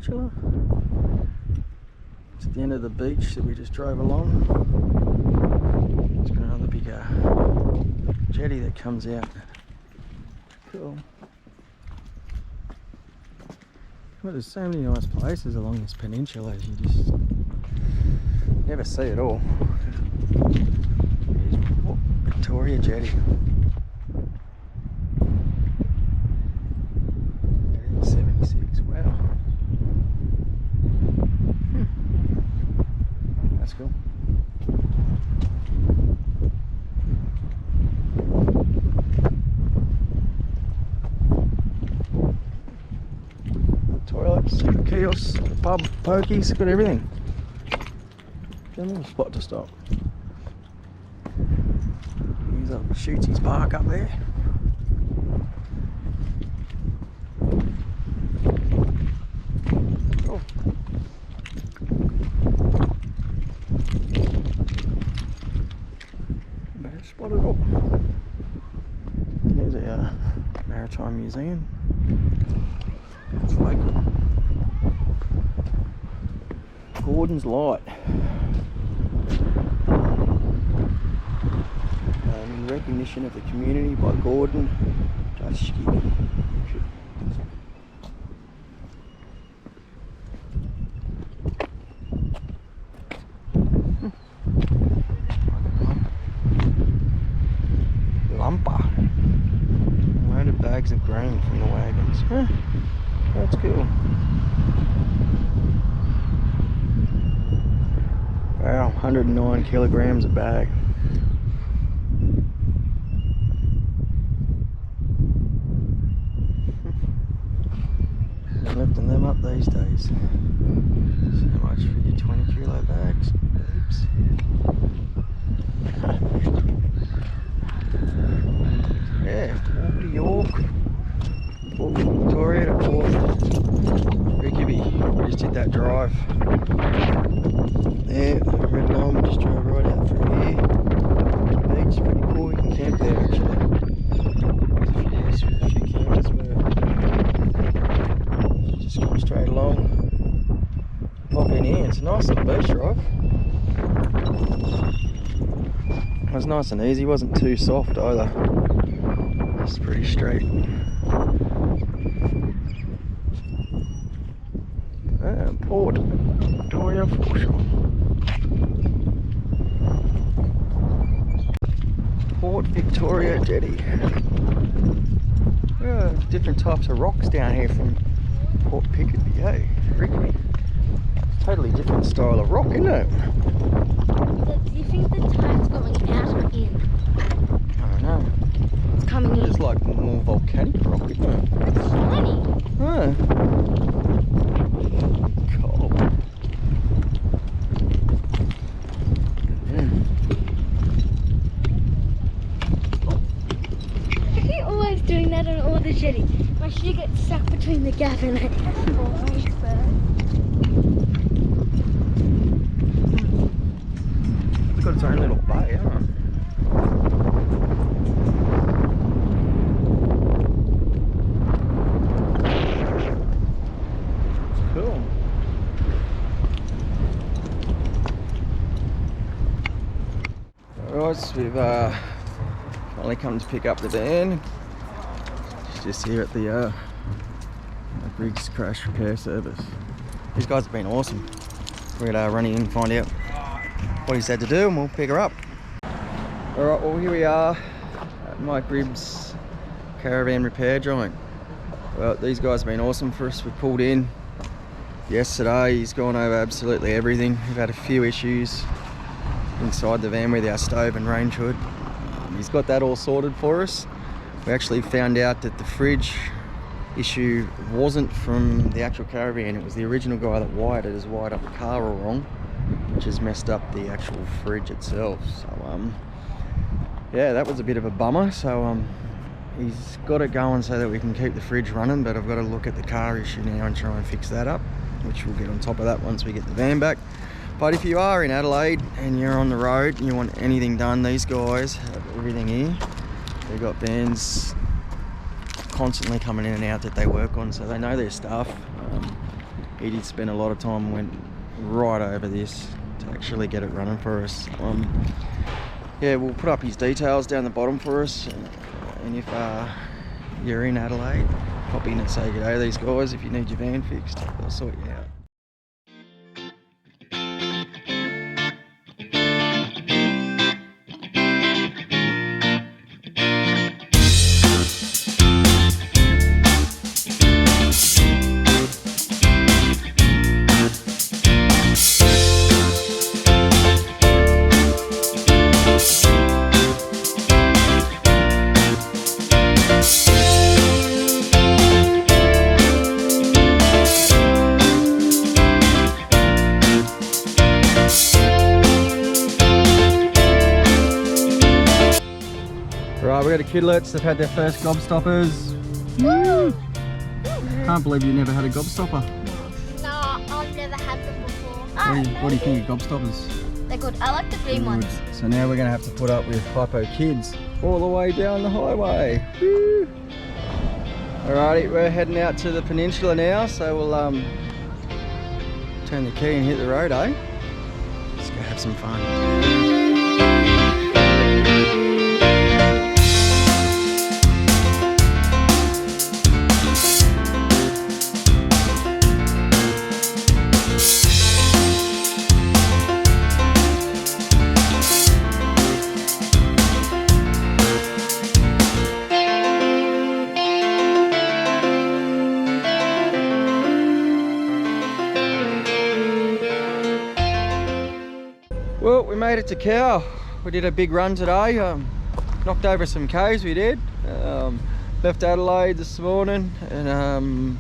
Peninsula. It's at the end of the beach that we just drove along. It's got another big jetty that comes out. Cool. Well, there's so many nice places along this peninsula, you just never see it all. Here's Victoria Jetty. 1876, wow. That's cool. Toilets, kiosks, pub, pokies, got everything. Got a little spot to stop. Here's up Shooty's Park up there. Oh. Bad spot at all. There's a maritime museum. It's local. Gordon's Light. In recognition of the community by Gordon Dusky. Lumper. Loaded bags of grain from the wagons. Huh. That's cool. Wow, 109 kilograms a bag. Lifting them up these days. So much for your 20 kilo bags. Oops. Yeah, walk to Yorke. Walk from Victoria to Port. Vicky, we just did that drive. There, red line, we just drove right out through here. The beach, pretty cool, you can camp there actually. There's a few campers where you just come straight along, pop in here. It's a nice little beach drive. It was nice and easy, wasn't too soft either. It's pretty straight. Port Victoria foreshore. Port Victoria Jetty. Different types of rocks down here from Port Pickardby, eh? Rigby. Totally different style of rock, isn't it? Do you think the tide's going out or in? I don't know. It's coming in. It's like more volcanic rock, isn't it? It's shiny. Huh. Cold. You're always doing that on all the jetty. My shoe gets stuck between the gap and it. It's got its own little bay, hasn't it? Cool. Alright, so we've finally come to pick up the van. It's just here at the Griggs crash repair service. These guys have been awesome. We're gonna run in and find out what he's had to do and we'll pick her up. Alright, well here we are at Mike Ribb's Caravan repair joint. Well, these guys have been awesome for us. We pulled in yesterday. He's gone over absolutely everything. We've had a few issues inside the van with our stove and range hood. He's got that all sorted for us. We actually found out that the fridge issue wasn't from the actual Caravan. It was the original guy that wired it has wired up the car all wrong, which has messed up the actual fridge itself. So yeah, that was a bit of a bummer. So he's got it going so that we can keep the fridge running, but I've got to look at the car issue now and try and fix that up, which we'll get on top of that once we get the van back. But if you are in Adelaide and you're on the road and you want anything done, these guys have everything here. They've got vans constantly coming in and out that they work on, so they know their stuff. he did spend a lot of time and went right over this to actually get it running for us. Yeah, we'll put up his details down the bottom for us, and if you're in Adelaide, pop in and say good day to these guys. If you need your van fixed, they'll sort you out. Right, we got the kidlets, they've had their first gobstoppers. Woo! Can't believe you never had a gobstopper. No, I've never had them before. What do you think of gobstoppers? They're good. I like the green ones. So now we're going to have to put up with hypo kids all the way down the highway. Woo! Alrighty, we're heading out to the peninsula now, so we'll turn the key and hit the road, eh? Let's go have some fun. Well, we made it to Cow. We did a big run today. Knocked over some caves, we did. Left Adelaide this morning and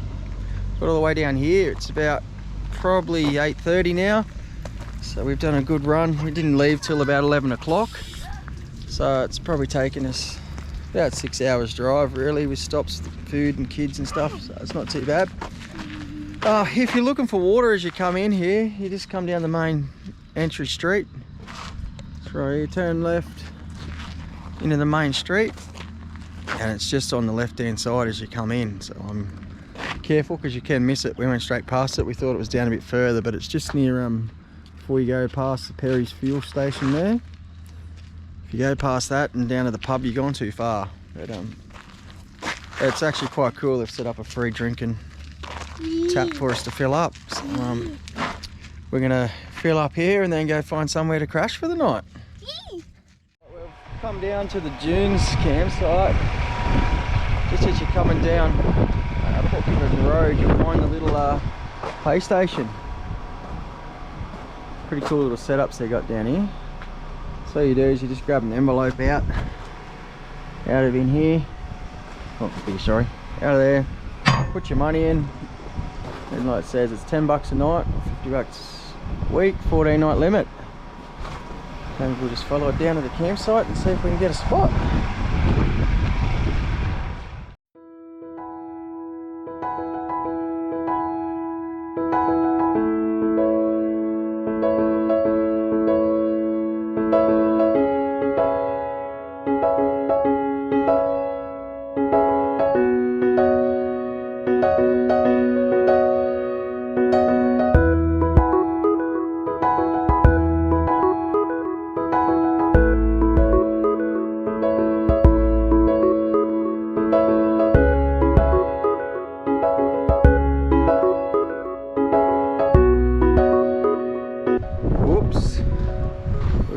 got all the way down here. It's about probably 8:30 now. So we've done a good run. We didn't leave till about 11 o'clock. So it's probably taken us about 6 hours drive really, with stops, food and kids and stuff. So it's not too bad. If you're looking for water as you come in here, you just come down the main entry street. That's right, you turn left into the main street and it's just on the left hand side as you come in, so careful because you can miss it. We went straight past it. We thought it was down a bit further, but it's just near before you go past the Perry's fuel station there. If you go past that and down to the pub, you've gone too far. But it's actually quite cool. They've set up a free drinking tap for us to fill up, so we're gonna fill up here and then go find somewhere to crash for the night. We've come down to the Dunes campsite. Just as you're coming down Portland Road, you'll find the little pay station. Pretty cool little setups they got down here. So you do is you just grab an envelope out of in here. Oh, sorry, out of there. Put your money in, and like it says, it's $10 a night, $50 a week, 14-night limit. And we'll just follow it down to the campsite and see if we can get a spot.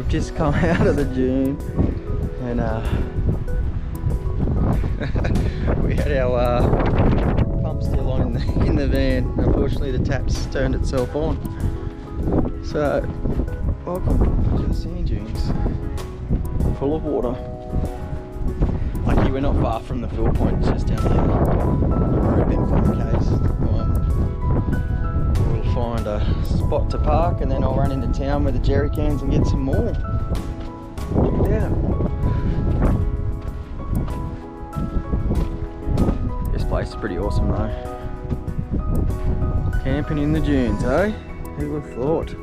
Just come out of the dune and we had our pump still on in the van. Unfortunately the tap's turned itself on. So welcome to the sand dunes, full of water. Lucky we're not far from the fill point, it's just down here. We're a bit 5Ks. We'll find a spot to park and then I'll run into town with the jerry cans and get some more. Check it out. This place is pretty awesome though. Camping in the dunes, eh? Who would have thought?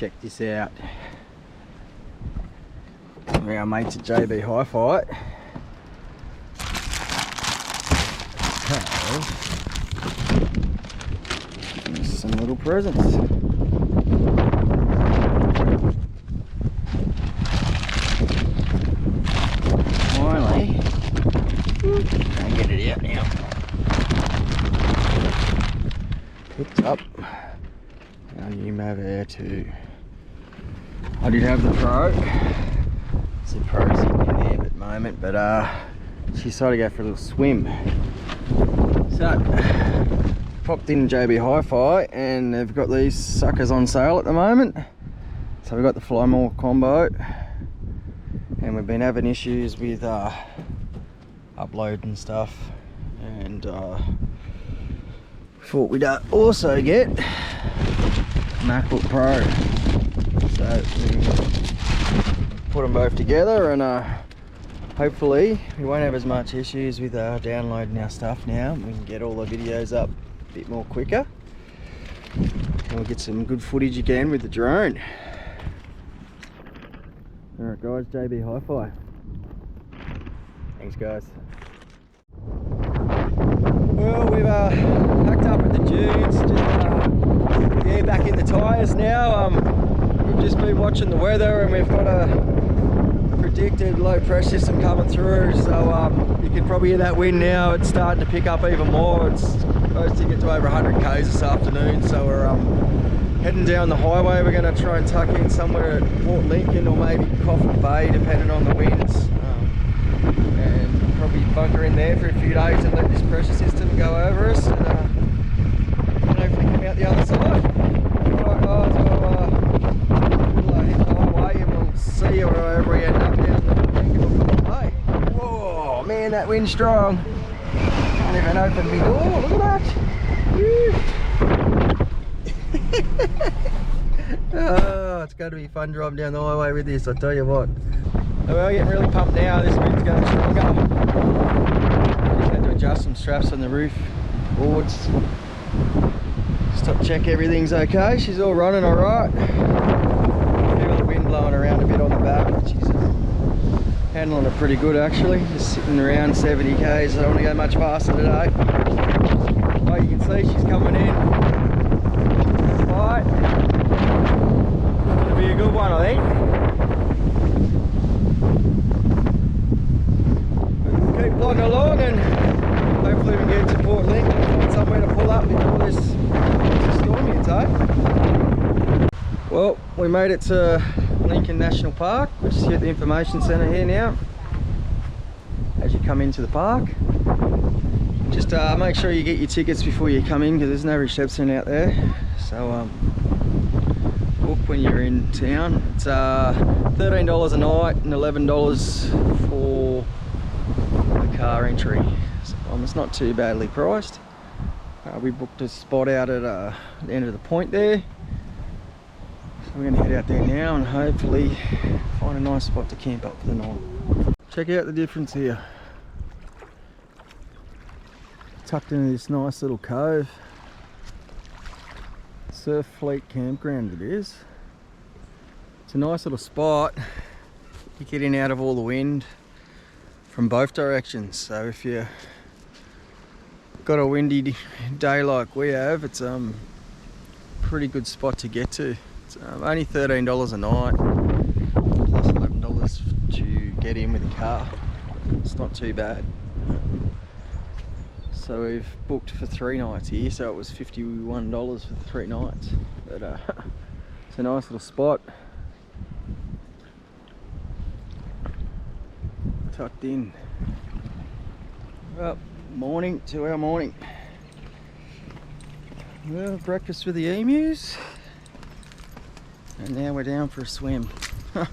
check this out. We're our mates at JB Hi-Fi. There's some little presents. Finally, can't get it out now. Picked up our UMAV Air 2. I did have the Pro. It's a Pro sitting in there at the moment, but she decided to go for a little swim. So, popped in JB Hi-Fi and they've got these suckers on sale at the moment. So we've got the Fly More combo, and we've been having issues with upload and stuff, and thought we'd also get MacBook Pro. So we put them both together, and hopefully we won't have as much issues with downloading our stuff now. We can get all the videos up a bit more quicker, and we'll get some good footage again with the drone. Alright guys, JB Hi-Fi. Thanks guys. Well, we've packed up at the dunes, just back in the Tyres now. We've just been watching the weather, and we've got a predicted low pressure system coming through, so you can probably hear that wind now. It's starting to pick up even more. It's supposed to get to over 100 k's this afternoon, so we're heading down the highway. We're going to try and tuck in somewhere at Port Lincoln or maybe Coffin Bay, depending on the winds, and probably bunker in there for a few days and let this pressure system go over us, and hopefully come out the other side. Alright guys, we'll hit the highway and we'll see you wherever we end up down the Lincoln or Coffin Bay. Whoa, man, that wind's strong. Can't even open my door, look at that. Woo. Oh, it's going to be fun driving down the highway with this, I tell you what. We're getting really pumped now, this wind's going stronger. Just had to adjust some straps on the roof boards. Stop, check everything's okay. She's all running alright. Feel the wind blowing around a bit on the back, but she's handling it pretty good actually. Just sitting around 70 k's, so I don't want to go much faster today. Well, you can see she's coming in. Right. It'll be a good one, I think. We'll keep plodding along, and hopefully we can get to Port Lincoln and find somewhere to pull up before this storm hits, eh? Well, we made it to Lincoln National Park. We're just here at the information centre here now. As you come into the park, just make sure you get your tickets before you come in, because there's no reception out there. So book when you're in town. It's $13 a night and $11 for the car entry. So it's not too badly priced. We booked a spot out at the end of the point there. So we're going to head out there now and hopefully find a nice spot to camp up for the night. Check out the difference here. Tucked into this nice little cove. Surf Fleet campground it is. It's a nice little spot. You get in out of all the wind from both directions. So if you got a windy day like we have, it's a pretty good spot to get to. It's only $13 a night plus $11 to get in with a car. It's not too bad. So we've booked for 3 nights here, so it was $51 for the 3 nights. But it's a nice little spot. Tucked in. Well, morning to our morning. Well, breakfast with the emus. And now we're down for a swim. Couldn't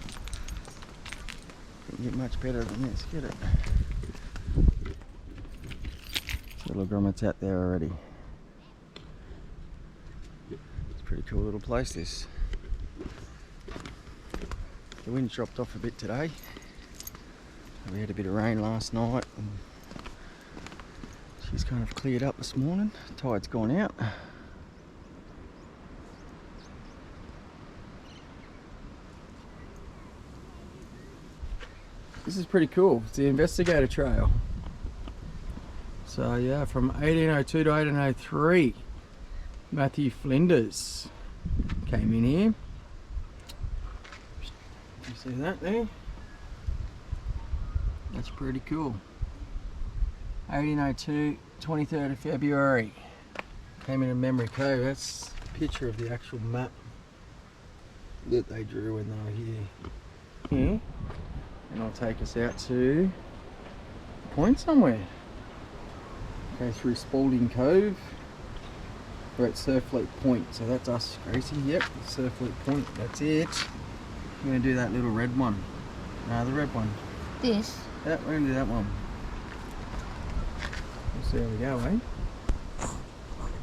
get much better than this, get it? Little grommets out there already. It's a pretty cool little place this. The wind dropped off a bit today. We had a bit of rain last night and she's kind of cleared up this morning. Tide's gone out. This is pretty cool. It's the Investigator Trail. So yeah, from 1802 to 1803, Matthew Flinders came in here. You see that there? That's pretty cool. 1802, 23rd of February. Came into Memory Cove. That's a picture of the actual map that they drew when they were here. And I'll take us out to a point somewhere. Go through Spalding Cove. We're at Surfleet Point, so that's us, Gracie. Yep, Surfleet Point, that's it. We're going to do that little red one. No, the red one. This? Yeah, we're going to do that one. We'll see how we go, eh?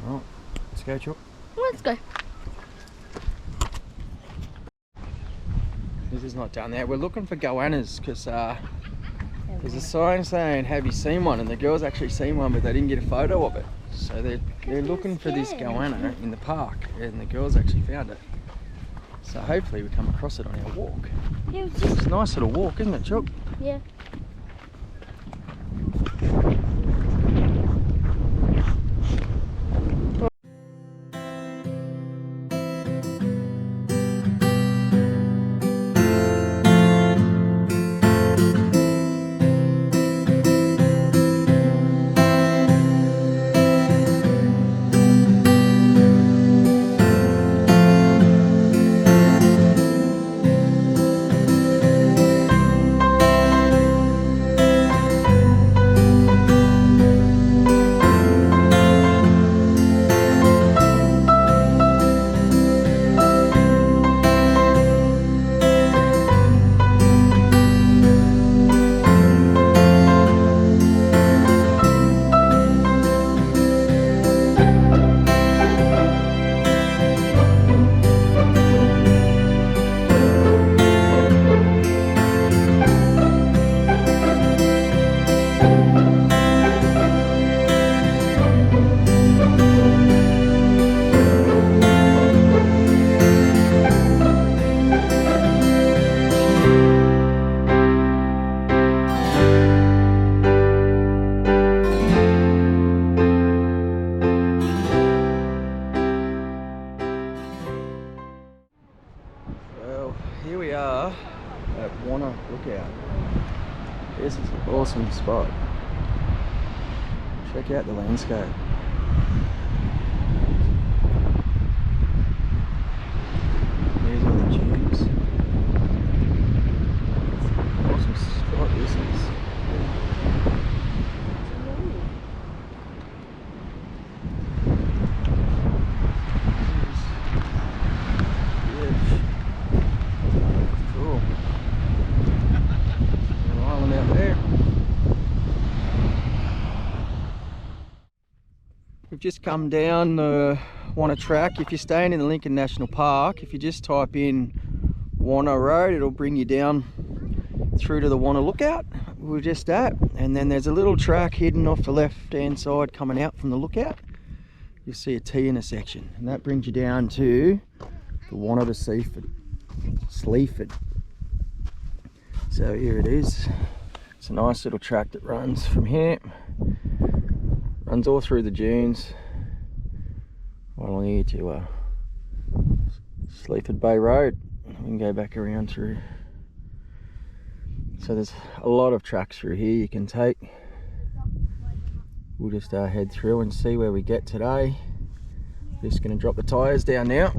Alright, let's go, Chuck. Let's go. This is not done there. We're looking for goannas because there's a sign saying, have you seen one? And the girls actually seen one, but they didn't get a photo of it. So they're looking for this goanna in the park, and the girls actually found it. So hopefully we come across it on our walk. Yeah, It's a nice little walk, isn't it, Chuck? yeah. This is an awesome spot. Check out the landscape. Here's all the dunes. Awesome spot this is. Just come down the Wanna track. If you're staying in the Lincoln National Park, if you just type in Wanna Road, it'll bring you down through to the Wanna Lookout. We're just at, and then there's a little track hidden off the left hand side coming out from the lookout. You'll see a T intersection, and that brings you down to the Wanna to Sleaford. So here it is. It's a nice little track that runs from here. Runs all through the dunes, right along here to Sleaford Bay Road. We can go back around through. So there's a lot of tracks through here you can take. We'll just head through and see where we get today. Just going to drop the tyres down now.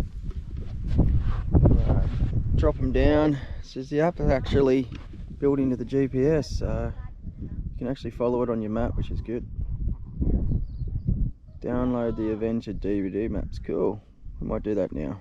Drop them down. This is the app is actually built into the GPS, so you can actually follow it on your map, which is good. Download the Adventure DVD maps. Cool. We might do that now.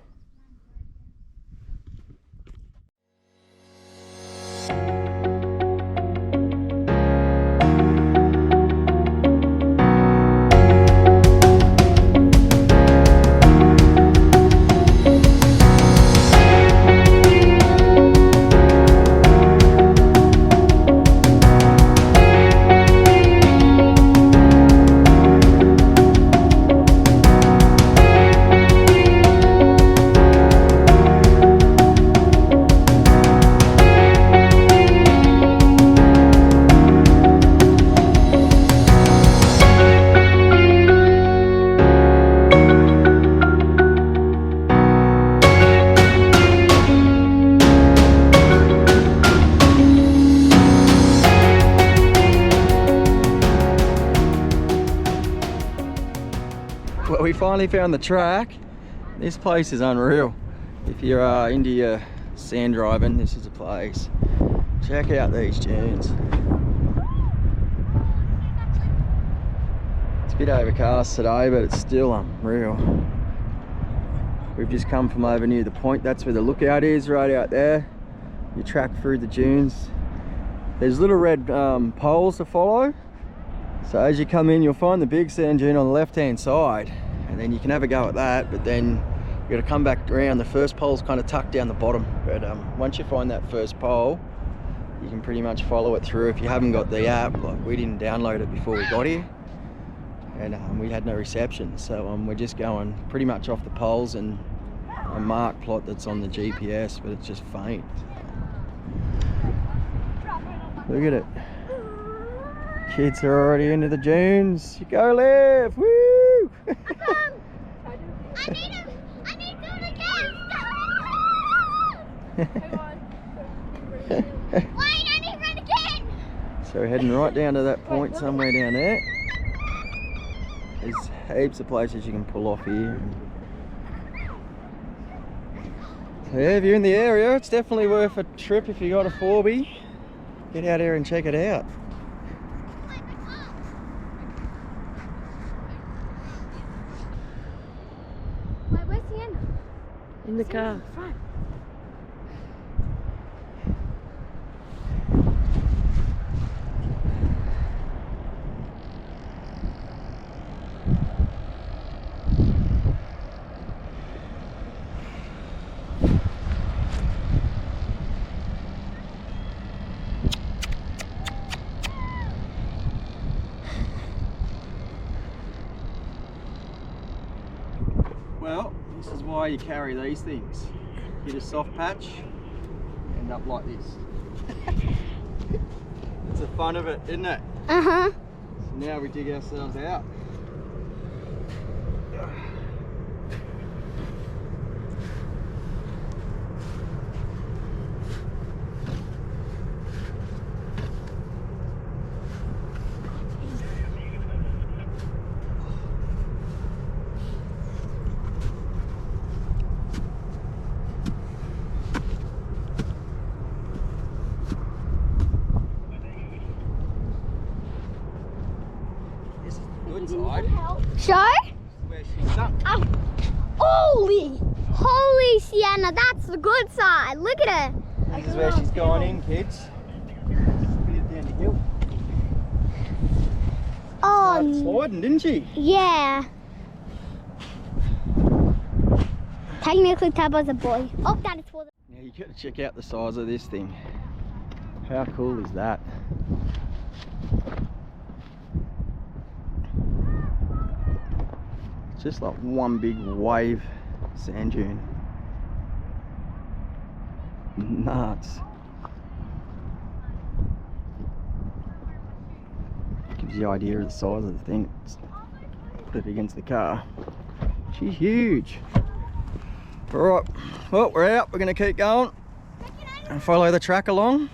finally found the track. This place is unreal. If you're into your sand driving, this is a place. Check out these dunes. It's a bit overcast today, but it's still unreal. We've just come from over near the point. That's where the lookout is, right out there. You track through the dunes. There's little red poles to follow. So as you come in, you'll find the big sand dune on the left-hand side, and then you can have a go at that, but then you got to come back around. The first pole's kind of tucked down the bottom, but once you find that first pole, you can pretty much follow it through. If you haven't got the app, like we didn't download it before we got here, and we had no reception, so we're just going pretty much off the poles and a mark plot that's on the GPS, but it's just faint. Look at it. Kids are already into the dunes. You go, Liv! Woo! I need to do it again! Wait, I need to run again! So we're heading right down to that point somewhere down there. There's heaps of places you can pull off here. So yeah, if you're in the area, it's definitely worth a trip if you got a 4B. Get out here and check it out. Wait, where's Sienna? In the car. Front. Well, this is why you carry these things. Hit a soft patch, end up like this. It's the fun of it, isn't it? Uh-huh. So now we dig ourselves out. Good side. Show? Where she sunk. Oh. Holy Sienna, that's the good side. Look at her. This is where she's going in, kids. Bit down the hill. Started sliding, didn't she? Yeah. Technically, Tab was a boy. Oh, that is for the... Yeah, you got to check out the size of this thing. How cool is that? It's just like one big wave sand dune. Nuts. Gives you the idea of the size of the thing. Put it against the car. She's huge. Alright, well, we're out. We're going to keep going and follow the track along.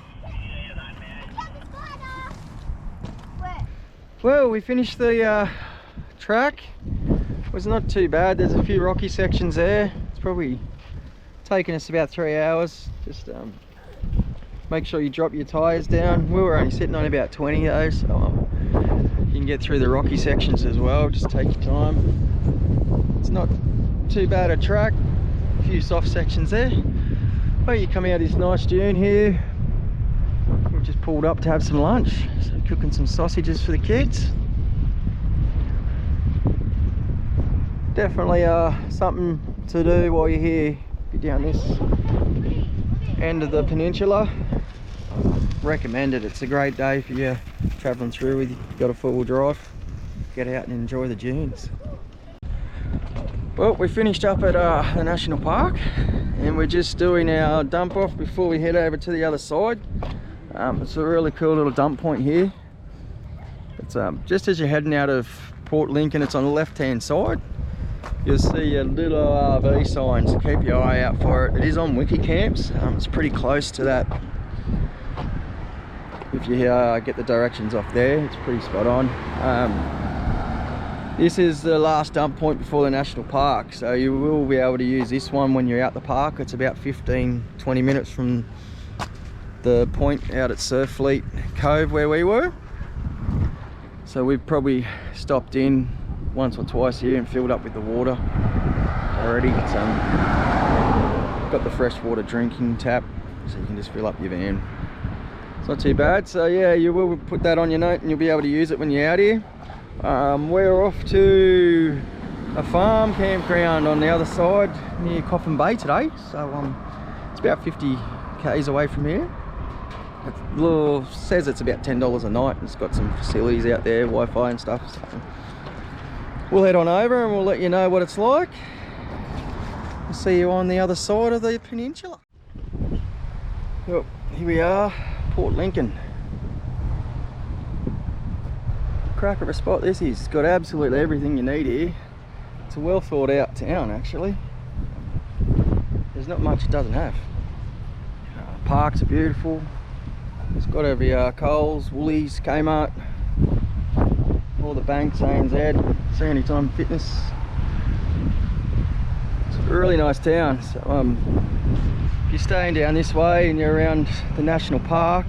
Well, we finished the track. It was not too bad. There's a few rocky sections there. It's probably taken us about 3 hours. Just make sure you drop your tyres down. We were only sitting on about 20 though, so you can get through the rocky sections as well. Just take your time. It's not too bad a track. A few soft sections there. But you come out of this nice dune here. We've just pulled up to have some lunch. So cooking some sausages for the kids. Definitely something to do while you're here. Be down this end of the peninsula. Recommend it. It's a great day for you travelling through with you. Got a 4-wheel drive. Get out and enjoy the dunes. Well, we finished up at the national park and we're just doing our dump off before we head over to the other side. It's a really cool little dump point here. It's just as you're heading out of Port Lincoln, it's on the left hand side. You'll see a little RV sign, so keep your eye out for it. It is on Wiki Camps. It's pretty close to that. If you get the directions off there, it's pretty spot on. This is the last dump point before the national park, so you will be able to use this one when you're out the park. It's about 15-20 minutes from the point out at Surfleet Cove where we were. So we've probably stopped in once or twice here and filled up with the water already. It's got the freshwater drinking tap, so you can just fill up your van. It's not too bad. So yeah, you will put that on your note and you'll be able to use it when you're out here. We're off to a farm campground on the other side near Coffin Bay today. So it's about 50 k's away from here. It says it's about $10 a night. It's got some facilities out there, Wi-Fi and stuff. So we'll head on over and we'll let you know what it's like. We'll see you on the other side of the peninsula. Well, here we are, Port Lincoln. Crack of a spot this is. It's got absolutely everything you need here. It's a well thought out town actually. There's not much it doesn't have. Parks are beautiful. It's got every Coles, Woolies, Kmart, all the banks, ANZ, See Anytime Fitness. It's a really nice town. So if you're staying down this way and you're around the national park,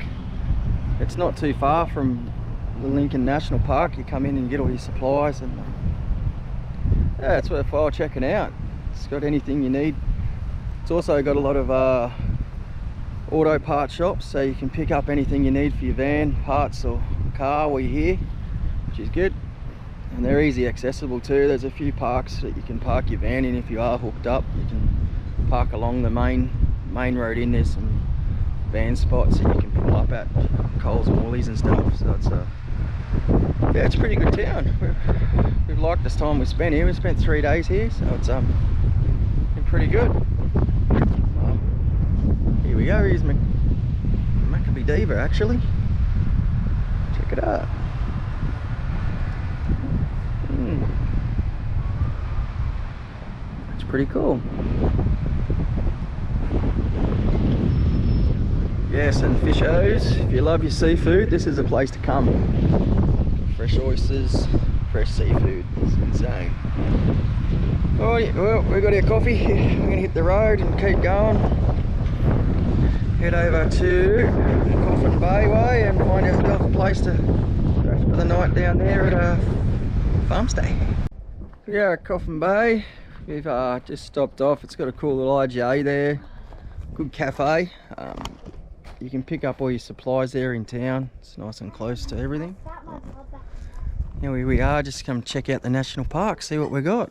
it's not too far from the Lincoln National Park. You come in and get all your supplies, and yeah, it's worthwhile checking out. It's got anything you need. It's also got a lot of auto part shops, so you can pick up anything you need for your van, parts or car while you're here, which is good. And they're easy accessible too. There's a few parks that you can park your van in if you are hooked up. You can park along the main road in. There's some van spots that you can pull up at, Coles and Woolies and stuff. So it's yeah, it's a pretty good town. We've liked this time we spent here. We spent 3 days here, so it's been pretty good. Here we go. Here's Maccabee Diva actually. Check it out. It's pretty cool. Yes, and fishos. If you love your seafood, this is a place to come. Fresh oysters, fresh seafood. It's insane. Oh, yeah, well, we got our coffee. We're going to hit the road and keep going. Head over to Coffin Bay way and find ourselves a place to go for the night down there at a farm stay. Yeah, Coffin Bay. We've just stopped off. It's got a cool little IGA there. Good cafe. You can pick up all your supplies there in town. It's nice and close to everything. Here we are, just come check out the national park, see what we got.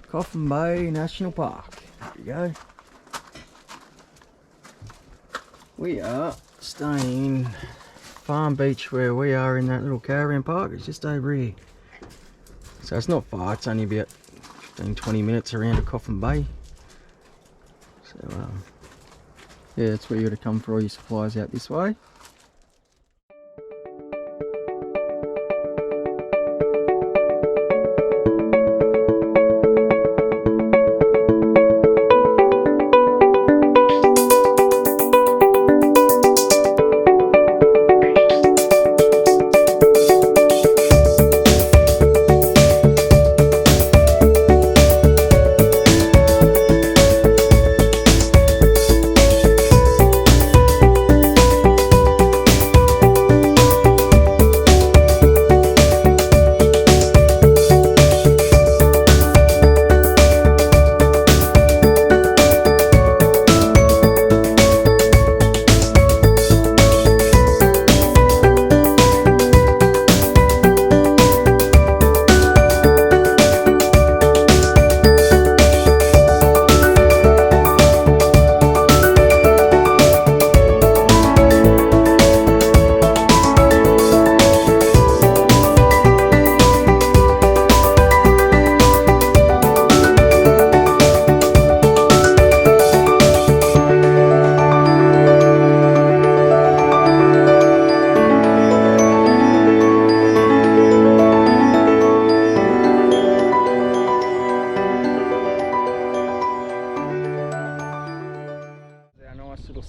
Coffin Bay National Park. There you go. We are staying in Farm Beach where we are in that little caravan park. It's just over here. So it's not far, it's only about 15-20 minutes around to Coffin Bay. So yeah, that's where you got to come for all your supplies out this way.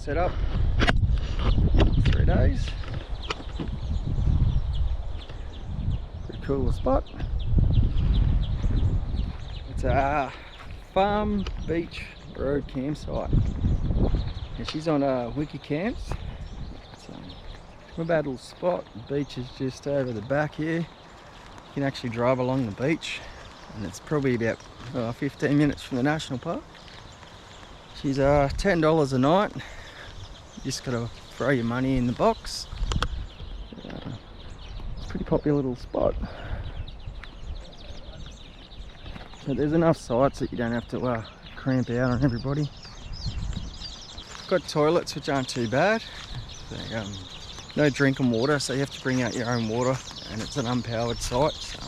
Setup, 3 days. cool little spot. It's a farm beach road campsite. And she's on Wiki Camps. It's not a bad little spot. The beach is just over the back here. You can actually drive along the beach, and it's probably about 15 minutes from the national park. She's $10 a night. You just gotta throw your money in the box. It's a pretty popular little spot. So there's enough sites that you don't have to cramp out on everybody. Got toilets which aren't too bad. They, no drinking water, so you have to bring out your own water, and it's an unpowered site, so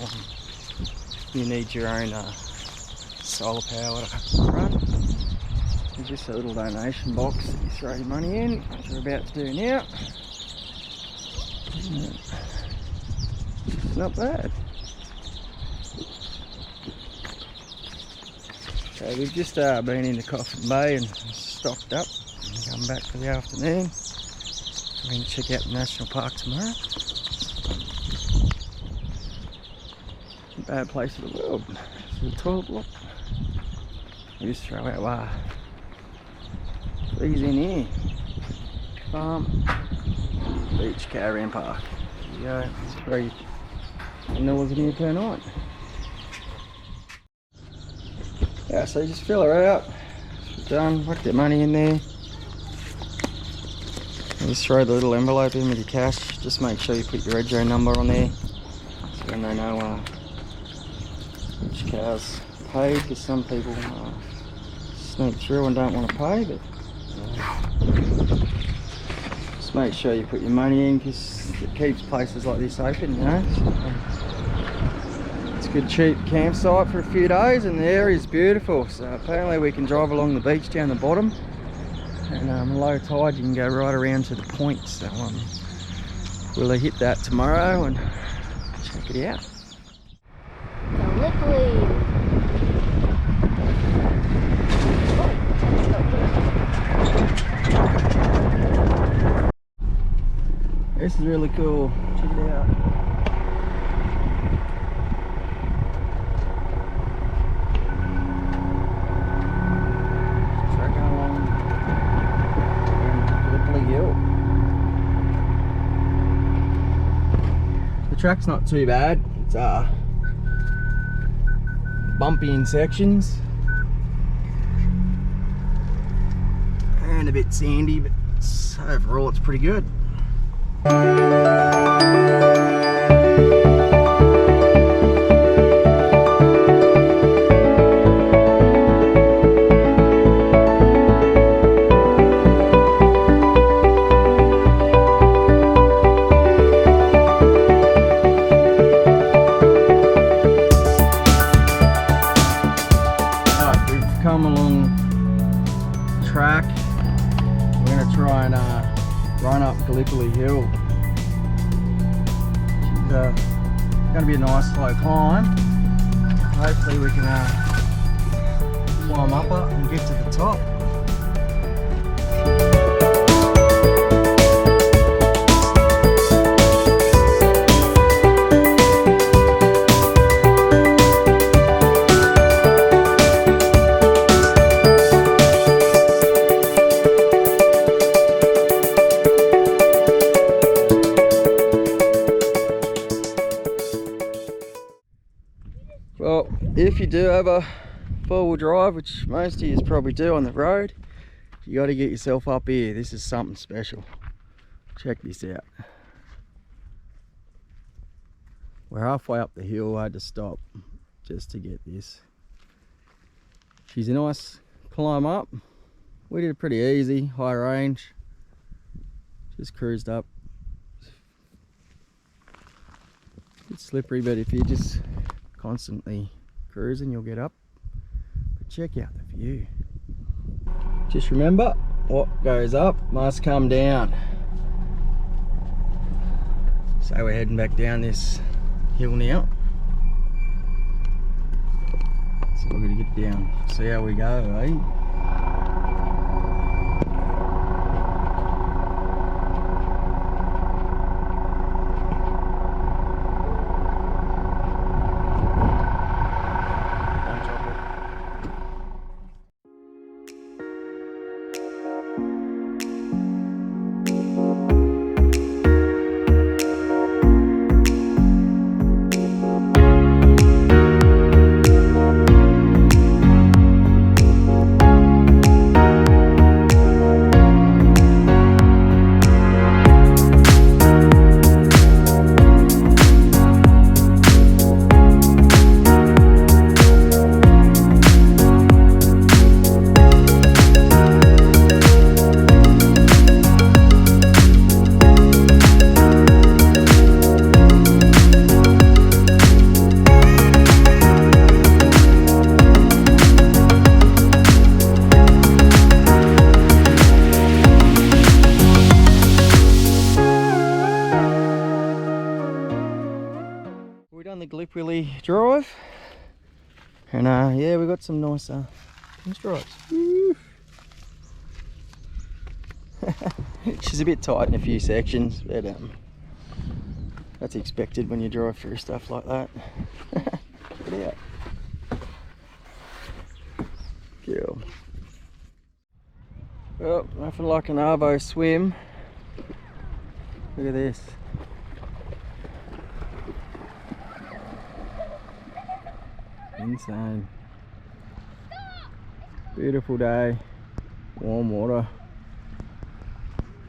you need your own solar power to run. There's just a little donation box that you throw your money in, which we're about to do now. It's not bad. So we've just been into Coffin Bay and stocked up and come back for the afternoon. We're going to check out the national park tomorrow. Bad place in the world. It's the toilet block. We just throw our these in here. Farm Beach Caravan Park. There you go. It's $3 in here per night. Yeah, so you just fill her out. Done. Put your money in there. And just throw the little envelope in with your cash. Just make sure you put your rego number on there, so then they know which car's paid. Because some people sneak through and don't want to pay, but just make sure you put your money in, because it keeps places like this open, you know. It's a good cheap campsite for a few days, and the area is beautiful. So apparently we can drive along the beach down the bottom, and low tide you can go right around to the point. So we'll hit that tomorrow and check it out. This is really cool. Check it out. Trekking along Gallipoli Hill. The track's not too bad. It's bumpy in sections and a bit sandy, but overall it's pretty good. Come along track. We're going to try and run up Gallipoli Hill. It's going to be a nice slow climb. Hopefully we can climb up it and get to the top. Well, if you do have a four-wheel drive, which most of you probably do on the road, you got to get yourself up here. This is something special. Check this out. We're halfway up the hill. I had to stop just to get this. She's a nice climb up. We did it pretty easy, high range. Just cruised up. It's slippery, but if you just constantly cruising, you'll get up. But check out the view. Just remember, what goes up must come down. So we're heading back down this hill now. So we're gonna get down, see how we go, eh? Gallipoli drive. And yeah, we got some nice pinstripes. She's a bit tight in a few sections, but that's expected when you drive through stuff like that. Check it out. Cool. Well, nothing like an arvo swim. Look at this. Insane. Beautiful day. Warm water.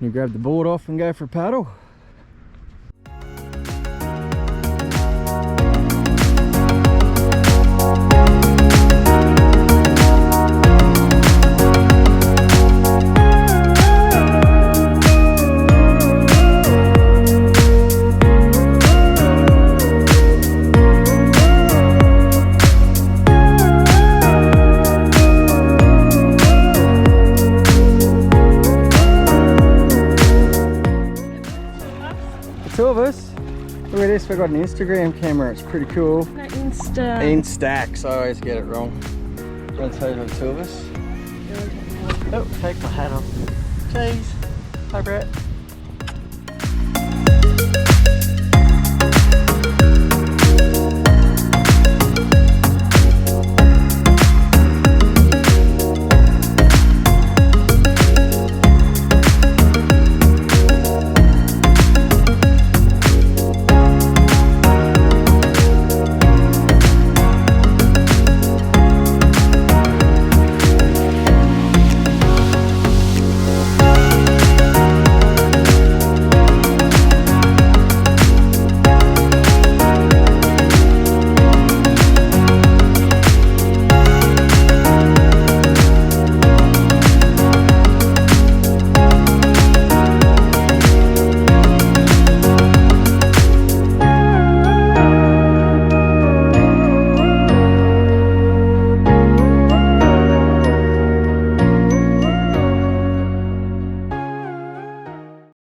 You grab the board off and go for a paddle. Two of us. Look at this, we've got an Instagram camera, it's pretty cool. No, Insta. Instax, I always get it wrong. Do you want to tell you the two of us? Oh, take my hat off. Cheese. Hi Brett.